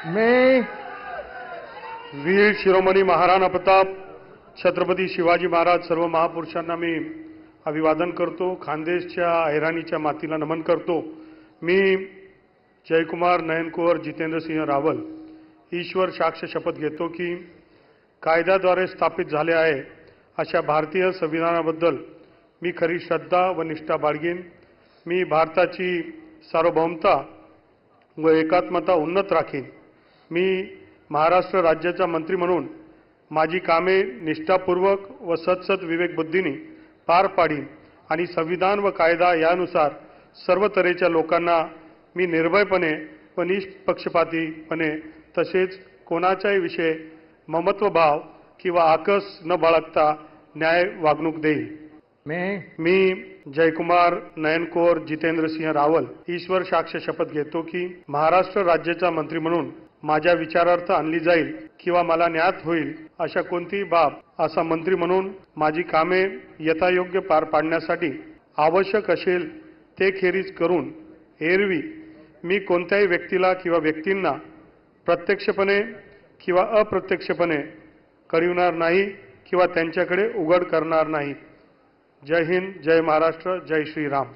मैं वीर शिरोमणी महाराणा प्रताप छत्रपती शिवाजी महाराज सर्व महापुरुषांना मी अभिवादन करतो. खानदेशच्या हैराणीच्या मातीला नमन करतो. मी जयकुमार नयनकुवर जितेंद्रसिंह रावल ईश्वर साक्ष शपथ घेतो की कायद्याद्वारे स्थापित झाले आहे अशा भारतीय संविधानाबद्दल मी खरी श्रद्धा व निष्ठा बाळगीन. मी भारताची सार्वभौमता व एकात्मता उन्नत राखीन. मी महाराष्ट्र राज्याचा मंत्री म्हणून माझी कामे निष्ठापूर्वक व सतसत विवेकबुद्धीने पार पाडीन आणि संविधान व कायदा यानुसार सर्व तऱ्हेच्या लोकांना मी निर्भयपणे व निष्पक्षपातीपणे तसेच कोणाच्याही विषयी ममत्वभाव किंवा आकस न बाळगता न्याय वागणूक देईल. मी जयकुमार नयनकुवर जितेंद्रसिंह रावल ईश्वर साक्ष शपथ घेतो की महाराष्ट्र राज्याचा मंत्री म्हणून माझ्या विचारार्थ आणली जाईल किंवा मला ज्ञात होईल अशा कोणतीही बाब असा मंत्री म्हणून माझी कामे यथायोग्य पार पाडण्यासाठी आवश्यक असेल ते खेरीज करून एरवी मी कोणत्याही व्यक्तीला किंवा व्यक्तींना प्रत्यक्षपणे किंवा अप्रत्यक्षपणे कळविणार नाही किंवा त्यांच्याकडे उघड करणार नाही. जय हिंद, जय महाराष्ट्र, जय श्रीराम.